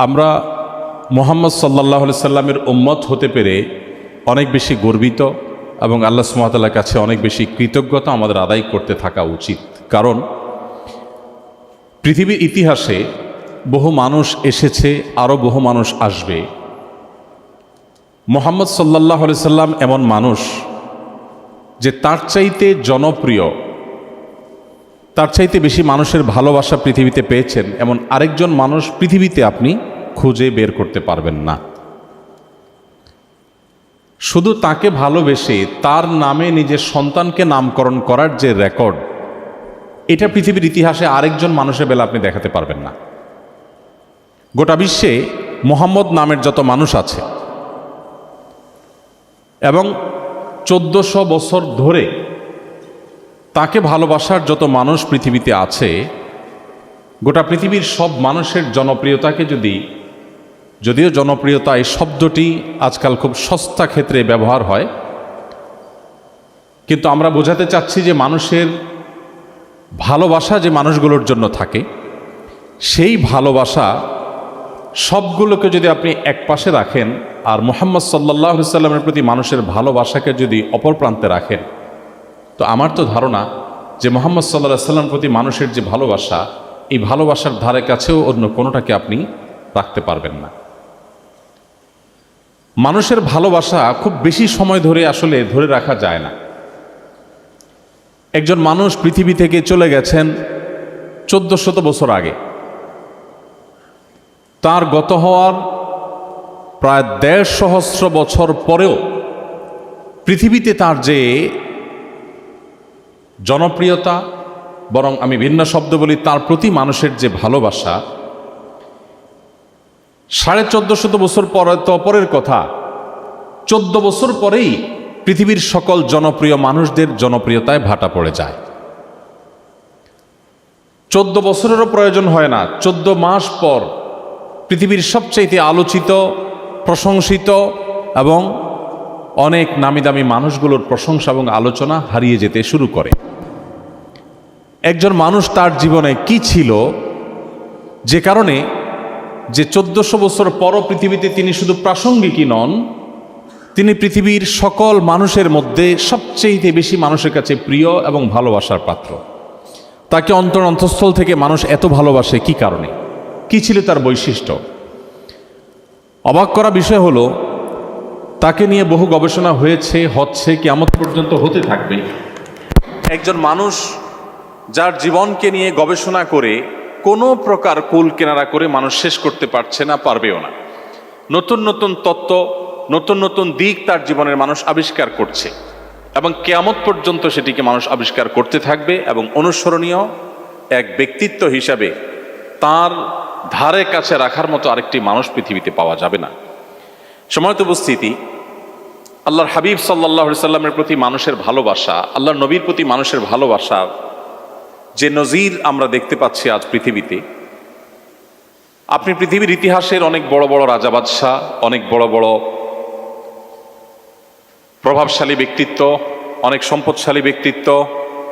আমরা মুহাম্মদ সাল্লাল্লাহু আলাইহি সাল্লামের উম্মত হতে পেরে অনেক বেশি গর্বিত এবং আল্লাহ সুবহানাহু ওয়া তাআলার কাছে অনেক বেশি কৃতজ্ঞতা আমাদের আদায় করতে থাকা উচিত। কারণ পৃথিবীর ইতিহাসে বহু মানুষ এসেছে, আরও বহু মানুষ আসবে। মুহাম্মদ সাল্লাল্লাহু আলাইহি সাল্লাম এমন মানুষ যে তার চাইতে জনপ্রিয়, তার চাইতে বেশি মানুষের ভালোবাসা পৃথিবীতে পেয়েছেন এমন আরেকজন মানুষ পৃথিবীতে আপনি খুঁজে বের করতে পারবেন না। শুধু তাকে ভালোবেসে তার নামে নিজের সন্তানকে নামকরণ করার যে রেকর্ড, এটা পৃথিবীর ইতিহাসে আরেকজন মানুষের বেলা আপনি দেখাতে পারবেন না। গোটা বিশ্বে মুহাম্মদ নামের যত মানুষ আছে এবং 1400 বছর ধরে তাকে ভালোবাসার যত মানুষ পৃথিবীতে আছে, গোটা পৃথিবীর সব মানুষের জনপ্রিয়তাকে যদিও জনপ্রিয়তা এই শব্দটি আজকাল খুব সস্তা ক্ষেত্রে ব্যবহার হয়, কিন্তু আমরা বোঝাতে চাচ্ছি যে মানুষের ভালোবাসা যে মানুষগুলোর জন্য থাকে, সেই ভালোবাসা সবগুলোকে যদি আপনি এক পাশে রাখেন আর মুহাম্মদ সাল্লাল্লাহু আলাইহি সাল্লামের প্রতি মানুষের ভালোবাসাকে যদি অপর প্রান্তে রাখেন, তো আমার তো ধারণা যে মুহাম্মদ সাল্লাল্লাহু আলাইহি সাল্লামের প্রতি মানুষের যে ভালোবাসা, এই ভালোবাসার ধারে কাছেও অন্য কোনোটাকে আপনি রাখতে পারবেন না। মানুষের ভালোবাসা খুব বেশি সময় ধরে আসলে ধরে রাখা যায় না। একজন মানুষ পৃথিবী থেকে চলে গেছেন 1400 বছর আগে, তার গত হওয়ার প্রায় 1.5 সহস্র বছর পরেও পৃথিবীতে তার যে জনপ্রিয়তা, বরং আমি ভিন্ন শব্দ বলি, তার প্রতি মানুষের যে ভালোবাসা, 1450 বছর পরের কথা, 14 বছর পরেই পৃথিবীর সকল জনপ্রিয় মানুষদের জনপ্রিয়তায় ভাটা পড়ে যায়। 14 বছরেরও প্রয়োজন হয় না, 14 মাস পর পৃথিবীর সবচাইতে আলোচিত, প্রশংসিত এবং অনেক নামি দামি মানুষগুলোর প্রশংসা এবং আলোচনা হারিয়ে যেতে শুরু করে। একজন মানুষ তার জীবনে কি ছিল যে কারণে যে 1400 বছর পরও পৃথিবীতে তিনি শুধু প্রাসঙ্গিকই নন, তিনি পৃথিবীর সকল মানুষের মধ্যে সবচেয়ে বেশি মানুষের কাছে প্রিয় এবং ভালোবাসার পাত্র। তাকে অন্তঃস্থল থেকে মানুষ এত ভালোবাসে কি কারণে? কি ছিল তার বৈশিষ্ট্য? অবাক করা বিষয় হলো, তাকে নিয়ে বহু গবেষণা হয়েছে, হচ্ছে, কিয়ামত পর্যন্ত হতে থাকবে। একজন মানুষ যার জীবনকে নিয়ে গবেষণা করে কোনো প্রকার কুল কেনারা করে মানুষ শেষ করতে পারছে না, পারবেও না। নতুন নতুন তত্ত্ব, নতুন নতুন দিক তার জীবনের মানুষ আবিষ্কার করছে এবং কিয়ামত পর্যন্ত সেটিকে মানুষ আবিষ্কার করতে থাকবে এবং অনুসরণীয় এক ব্যক্তিত্ব হিসাবে তার ধারে কাছে রাখার মতো আরেকটি মানুষ পৃথিবীতে পাওয়া যাবে না। সময়ত উপস্থিতি, আল্লাহর হাবিব সাল্লাল্লাহু আলাইহি সাল্লামের প্রতি মানুষের ভালোবাসা, আল্লাহর নবীর প্রতি মানুষের ভালোবাসার যে নজির আমরা দেখতে পাচ্ছি আজ পৃথিবীতে, আপনি পৃথিবীর ইতিহাসের অনেক বড় বড় রাজা বাদশাহ, অনেক বড় বড় প্রভাবশালী ব্যক্তিত্ব, অনেক সম্পদশালী ব্যক্তিত্ব,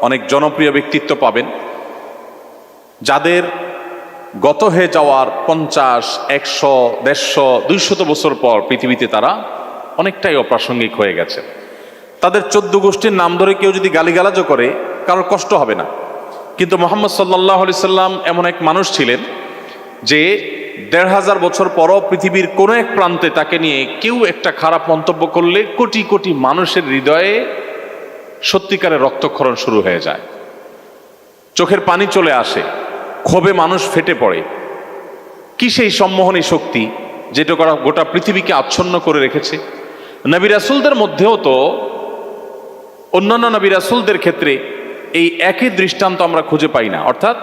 অনেক জনপ্রিয় ব্যক্তিত্ব পাবেন, যাদের গত হয়ে যাওয়ার 50, 100, 150, 200 বছর পর পৃথিবীতে তারা অনেকটাই অপ্রাসঙ্গিক হয়ে গেছে। তাদের 14 গোষ্ঠীর নাম ধরে কেউ যদি গালিগালাজও করে, কারোর কষ্ট হবে না। কিন্তু মুহাম্মদ সাল্লাল্লাহু আলাইহি সাল্লাম এমন এক মানুষ ছিলেন যে 1500 বছর পরও পৃথিবীর কোনো এক প্রান্তে তাকে নিয়ে কেউ একটা খারাপ মন্তব্য করলে কোটি কোটি মানুষের হৃদয়ে সত্যিকারের রক্তক্ষরণ শুরু হয়ে যায়, চোখের পানি চলে আসে, ক্ষোভে মানুষ ফেটে পড়ে। কি সেই সম্মোহনী শক্তি যেটা গোটা পৃথিবীকে আচ্ছন্ন করে রেখেছে? নবী রাসূলদের মধ্যেও তো অন্যান্য নবী রাসূলদের ক্ষেত্রে এই একই দৃষ্টান্ত আমরা খুঁজে পাই না। অর্থাৎ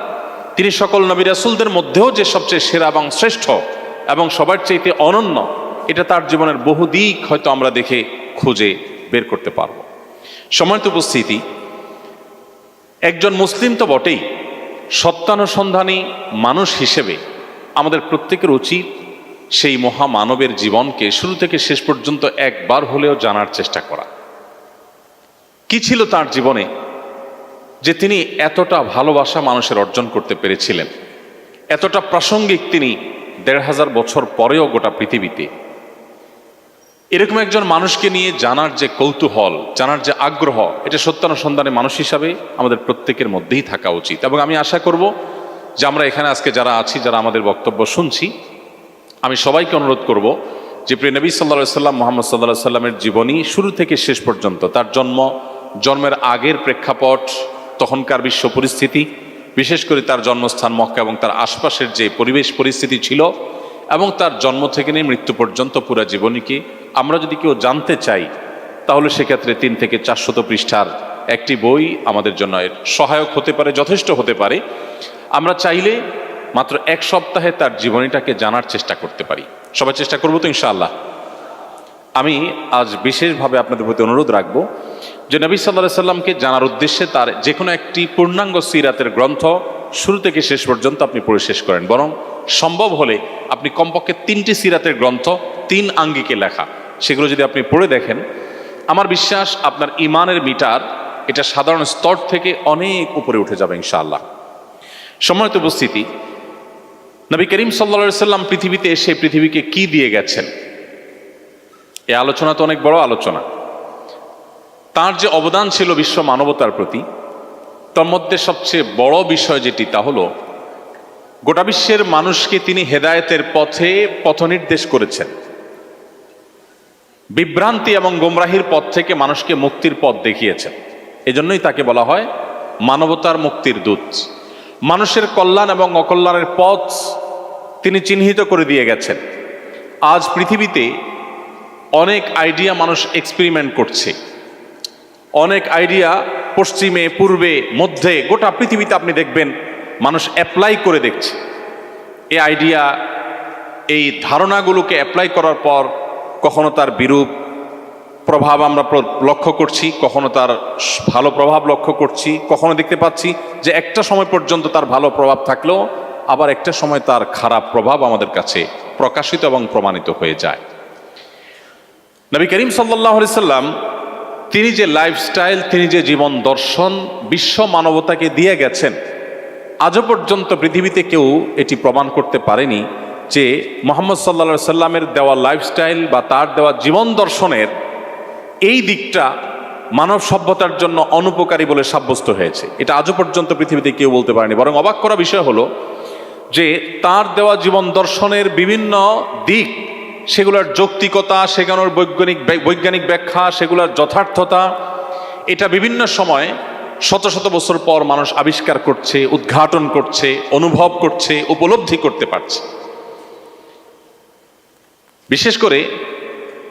তিনি সকল নবী রাসূলদের মধ্যেও যে সবচেয়ে সেরা এবং শ্রেষ্ঠ এবং সবার চাইতে অনন্য, এটা তার জীবনের বহু দিক হয়তো আমরা দেখে খুঁজে বের করতে পারব। সময়ত উপস্থিতি, একজন মুসলিম তো বটেই, সত্যানুসন্ধানী মানুষ হিসেবে আমাদের প্রত্যেকের উচিত সেই মহামানবের জীবনকে শুরু থেকে শেষ পর্যন্ত একবার হলেও জানার চেষ্টা করা। কি ছিল তার জীবনে যে তিনি এতটা ভালোবাসা মানুষের অর্জন করতে পেরেছিলেন, এতটা প্রাসঙ্গিক তিনি 1500 বছর পরেও গোটা পৃথিবীতে এরকম একজন মানুষকে নিয়ে জানার যে কৌতূহল, জানার যে আগ্রহ, এটা সত্যানুসন্ধানে মানুষ হিসাবে আমাদের প্রত্যেকের মধ্যেই থাকা উচিত। এবং আমি আশা করব যে আমরা এখানে আজকে যারা আছি, যারা আমাদের বক্তব্য শুনছি, আমি সবাইকে অনুরোধ করব যে প্রিয় নবী সাল্লাল্লাহু আলাইহি সাল্লাম, মুহাম্মদ সাল্লাল্লাহু আলাইহি সাল্লামের জীবনী শুরু থেকে শেষ পর্যন্ত, তার জন্মের আগের প্রেক্ষাপট, তখনকার বিশ্ব পরিস্থিতি, বিশেষ করে তার জন্মস্থান মক্কা এবং তার আশপাশের যে পরিবেশ পরিস্থিতি ছিল, এবং তার জন্ম থেকে নিয়ে মৃত্যু পর্যন্ত পুরা জীবনীকে আমরা যদি কেউ জানতে চাই, তাহলে সেক্ষেত্রে 3 থেকে 400 পৃষ্ঠার একটি বই আমাদের জন্য এর সহায়ক হতে পারে, যথেষ্ট হতে পারে। আমরা চাইলে মাত্র 1 সপ্তাহে তার জীবনীটাকে জানার চেষ্টা করতে পারি। সবাই চেষ্টা করবো তো ইনশাআল্লাহ। আমি আজ বিশেষভাবে আপনাদের প্রতি অনুরোধ রাখবো যে নবী সাল্লাল্লাহু আলাইহি সাল্লামকে জানার উদ্দেশ্যে তার যে কোনো একটি পূর্ণাঙ্গ সিরাতের গ্রন্থ শুরু থেকে শেষ পর্যন্ত আপনি পড়ে শেষ করেন। বরং সম্ভব হলে আপনি কমপক্ষে 3টি সিরাতের গ্রন্থ 3 আঙ্গিকে লেখা, সেগুলো যদি আপনি পড়ে দেখেন, আমার বিশ্বাস আপনার ইমানের মিটার এটা সাধারণ স্তর থেকে অনেক উপরে উঠে যাবে ইনশাআল্লাহ। সম্মানিত উপস্থিতি, নবী করিম সাল্লাল্লাহু আলাইহি সাল্লাম পৃথিবীতে এসে পৃথিবীকে কি দিয়ে গেছেন, এই আলোচনা তো অনেক বড় আলোচনা। তার যে অবদান ছিল বিশ্ব মানবতার প্রতি, তার মধ্যে সবচেয়ে বড় বিষয় যেটি, তা হলো গোটা বিশ্বের মানুষকে তিনি হেদায়েতের পথে পথনির্দেশ করেছেন। বিভ্রান্তি এবং গোমরাহির পথ থেকে মানুষকে মুক্তির পথ দেখিয়েছেন। এজন্যই তাকে বলা হয় মানবতার মুক্তির দূত। মানুষের কল্যাণ এবং অকল্যাণের পথ তিনি চিহ্নিত করে দিয়ে গেছেন। আজ পৃথিবীতে অনেক আইডিয়া মানুষ এক্সপেরিমেন্ট করছে, অনেক আইডিয়া পশ্চিমে, পূর্বে, মধ্যে, গোটা পৃথিবীতে আপনি দেখবেন মানুষ অ্যাপ্লাই করে দেখছে। এই আইডিয়া, এই ধারণাগুলোকে অ্যাপ্লাই করার পর কখনো তার বিরূপ প্রভাব আমরা লক্ষ্য করছি, কখনো তার ভালো প্রভাব লক্ষ্য করছি, কখনো দেখতে পাচ্ছি যে একটা সময় পর্যন্ত তার ভালো প্রভাব থাকলেও আবার একটা সময় তার খারাপ প্রভাব আমাদের কাছে প্রকাশিত এবং প্রমাণিত হয়ে যায়। নবী করিম সাল্লাল্লাহু আলাইহি সাল্লাম তিনি যে লাইফস্টাইল, তিনি যে জীবন দর্শন বিশ্ব মানবতাকে দিয়ে গেছেন, আজও পর্যন্ত পৃথিবীতে কেউ এটি প্রমাণ করতে পারেনি যে মুহাম্মদ সাল্লাল্লাহু আলাইহি সাল্লামের দেওয়া লাইফস্টাইল বা তার দেওয়া জীবন দর্শনের এই দিকটা মানব সভ্যতার জন্য অনুপকারী বলে সাব্যস্ত হয়েছে। এটা আজও পর্যন্ত পৃথিবীতে কেউ বলতে পারেনি। বরং অবাক করা বিষয় হলো যে তার দেওয়া জীবন দর্শনের বিভিন্ন দিক, সেগুলোর যৌক্তিকতা, সেগুলোর বৈজ্ঞানিক ব্যাখ্যা, সেগুলোর যথার্থতা, এটা বিভিন্ন সময় শত শত বছর পর মানুষ আবিষ্কার করছে, উদ্ঘাটন করছে, অনুভব করছে, উপলব্ধি করতে পারছে। বিশেষ করে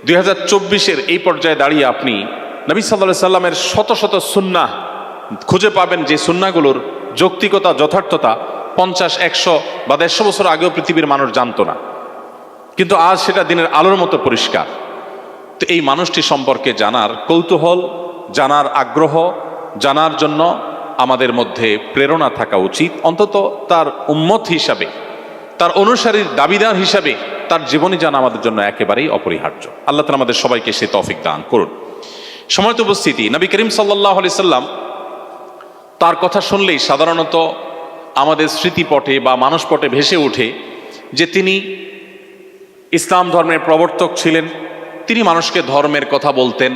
2024-এর এই পর্যায়ে দাঁড়িয়ে আপনি নবী সাল্লাল্লাহু আলাইহি সাল্লামের শত শত সুন্নাহ খুঁজে পাবেন, যে সুন্নাহগুলোর যৌক্তিকতা, যথার্থতা 50, 100 বা 150 বছর আগেও পৃথিবীর মানুষ জানতো না, কিন্তু আজ সেটা দিনের আলোর মতো পরিষ্কার। তো এই মানুষটি সম্পর্কে জানার কৌতূহল, জানার আগ্রহ, জানার জন্য আমাদের মধ্যে প্রেরণা থাকা উচিত। অন্তত তার উম্মত হিসাবে, তার অনুসারীর দাবিদার হিসাবে তার জীবনী জানা আমাদের জন্য একেবারেই অপরিহার্য। আল্লাহ তাআলা আমাদের সবাইকে সে তৌফিক দান করুন। সম্মানিত উপস্থিতি, নবী করিম সাল্লাল্লাহু আলাইহি সাল্লাম, তার কথা শুনলেই সাধারণত আমাদের স্মৃতিপটে বা মানসপটে ভেসে ওঠে যে তিনি ইসলাম ধর্মের প্রবর্তক ছিলেন। তিনি মানুষকে ধর্মের কথা বলতেন,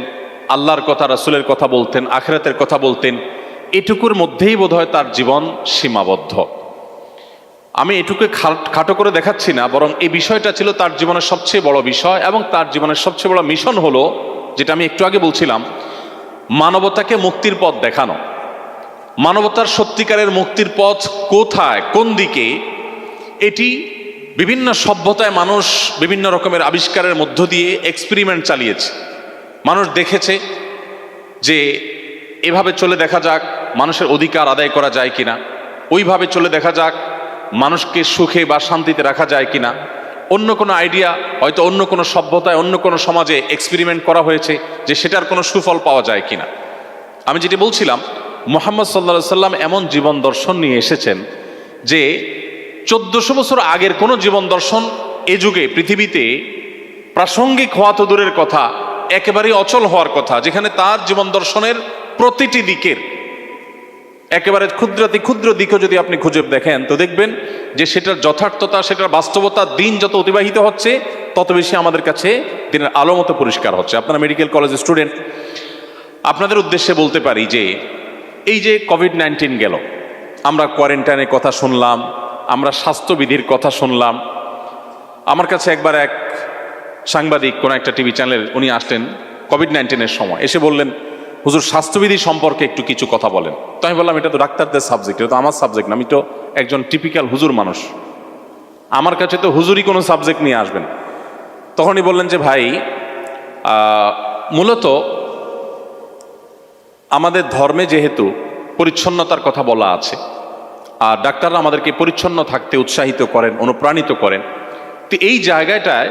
আল্লাহর কথা, রাসূলের কথা বলতেন, আখিরাতের কথা বলতেন। এটুকুর মধ্যেই বোধহয় তার জীবন সীমাবদ্ধ। আমি এটুকু খাটো করে দেখাচ্ছি না, বরং এই বিষয়টা ছিল তার জীবনের সবচেয়ে বড় বিষয়। এবং তার জীবনের সবচেয়ে বড় মিশন হলো, যেটা আমি একটু আগে বলছিলাম, মানবতাকে মুক্তির পথ দেখানো। মানবতার সত্যিকারের মুক্তির পথ কোথায়, কোন দিকে, এটি বিভিন্ন সভ্যতায় মানুষ বিভিন্ন রকমের আবিষ্কারের মধ্য দিয়ে এক্সপেরিমেন্ট চালিয়েছে। মানুষ দেখেছে যে এভাবে চলে দেখা যাক মানুষের অধিকার আদায় করা যায় কিনা, ওইভাবে চলে দেখা যাক মানুষকে সুখে বা শান্তিতে রাখা যায় কিনা। অন্য কোনো আইডিয়া হয়তো অন্য কোনো সভ্যতায়, অন্য কোনো সমাজে এক্সপেরিমেন্ট করা হয়েছে যে সেটার কোনো সুফল পাওয়া যায় কিনা। আমি যেটি বলছিলাম, মুহাম্মদ সাল্লাল্লাহু আলাইহি সাল্লাম এমন জীবন দর্শন নিয়ে এসেছেন যে 1400 বছর আগের কোনো জীবন দর্শন এ যুগে পৃথিবীতে প্রাসঙ্গিক হওয়া তো দূরের কথা, একেবারেই অচল হওয়ার কথা। যেখানে তার জীবন দর্শনের প্রতিটি দিকের একেবারে ক্ষুদ্রাতি ক্ষুদ্র দিকও যদি আপনি খুঁজে দেখেন তো দেখবেন যে সেটার যথার্থতা, সেটার বাস্তবতা দিন যত অতিবাহিত হচ্ছে তত বেশি আমাদের কাছে দিনের আলো মতো পরিষ্কার হচ্ছে। আপনারা মেডিকেল কলেজের স্টুডেন্ট, আপনাদের উদ্দেশ্যে বলতে পারি যে এই যে কোভিড-19 গেল, আমরা কোয়ারেন্টাইনের কথা শুনলাম, আমরা স্বাস্থ্যবিধির কথা শুনলাম। আমার কাছে একবার এক সাংবাদিক কোন একটা টিভি চ্যানেলের উনি আসলেন কোভিড-19 সময়, এসে বললেন, হুজুর স্বাস্থ্যবিধি সম্পর্কে একটু কিছু কথা বলেন। তো আমি বললাম, এটা তো ডাক্তারদের সাবজেক্ট, এটা তো আমার সাবজেক্ট না, আমি তো একজন টিপিক্যাল হুজুর মানুষ, আমার কাছে তো হুজুরই কোনো সাবজেক্ট নিয়ে আসবেন। তখনই বললেন যে ভাই, মূলত আমাদের ধর্মে যেহেতু পরিচ্ছন্নতার কথা বলা আছে, আর ডাক্তাররা আমাদেরকে পরিচ্ছন্ন থাকতে উৎসাহিত করেন, অনুপ্রাণিত করেন, তো এই জায়গাটায়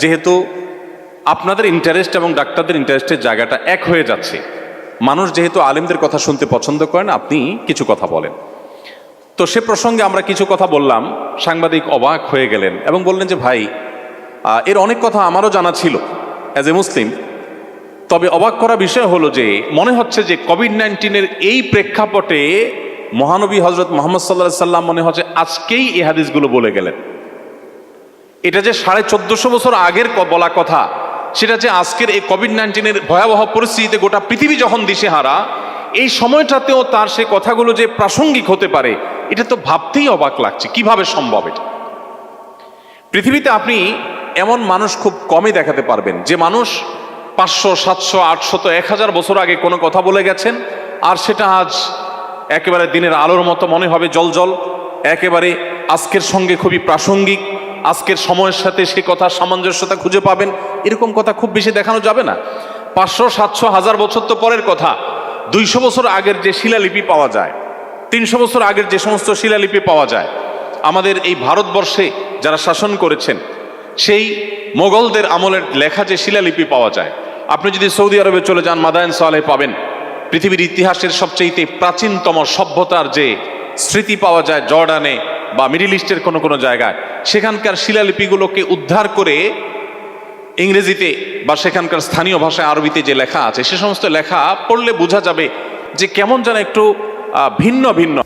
যেহেতু আপনাদের ইন্টারেস্ট এবং ডাক্তারদের ইন্টারেস্টের জায়গাটা এক হয়ে যাচ্ছে, মানুষ যেহেতু আলেমদের কথা শুনতে পছন্দ করেন, আপনি কিছু কথা বলেন। তো সে প্রসঙ্গে আমরা কিছু কথা বললাম, সাংবাদিক অবাক হয়ে গেলেন এবং বললেন যে ভাই, এর অনেক কথা আমারও জানা ছিল অ্যাজ এ মুসলিম, তবে অবাক করা বিষয় হলো যে মনে হচ্ছে যে কোভিড-19 এই প্রেক্ষাপটে মহানবী হজরত মোহাম্মদ সাল্লাল্লাহু সাল্লাম মনে হচ্ছে আজকেই এই হাদিসগুলো বলে গেলেন। এটা যে 1450 বছর আগের বলা কথা, সেটা যে আজকের এই কোভিড-19 ভয়াবহ পরিস্থিতিতে গোটা পৃথিবী যখন দিশেহারা, এই সময়টাতেও তার সে কথাগুলো যে প্রাসঙ্গিক হতে পারে, এটা তো ভাবতেই অবাক লাগছে। কিভাবে সম্ভব এটা? পৃথিবীতে আপনি এমন মানুষ খুব কমই দেখাতে পারবেন যে মানুষ 500, 700, 800, 1000 বছর আগে কোনো কথা বলে গেছেন, আর সেটা আজ একেবারে দিনের আলোর মতো মনে হবে, জল একেবারে আজকের সঙ্গে খুবই প্রাসঙ্গিক, আজকের সময়ের সাথে সে কথা সামঞ্জস্যতা খুঁজে পাবেন। এরকম কথা খুব বেশি দেখানো যাবে না। 500, 700, 1000 বছর তো পরের কথা। 200 বছর আগের যে শিলালিপি পাওয়া যায়, 300 বছর আগের যে সমস্ত শিলালিপি পাওয়া যায়, আমাদের এই ভারতবর্ষে যারা শাসন করেছেন সেই মোগলদের আমলের লেখা যে শিলালিপি পাওয়া যায়, আপনি যদি সৌদি আরবে চলে যান, মাদায়েন সালেহ পাবেন। পৃথিবীর ইতিহাসের সবচেয়ে প্রাচীনতম সভ্যতার যে স্মৃতি পাওয়া যায় জর্ডানে বা মিডিল ইস্টের কোনো জায়গায়, সেখানকার শিলালিপিগুলোকে উদ্ধার করে ইংরেজিতে বা সেখানকার স্থানীয় ভাষায় আরবিতে যে লেখা আছে, সে সমস্ত লেখা পড়লে বোঝা যাবে যে কেমন যেন একটু ভিন্ন ভিন্ন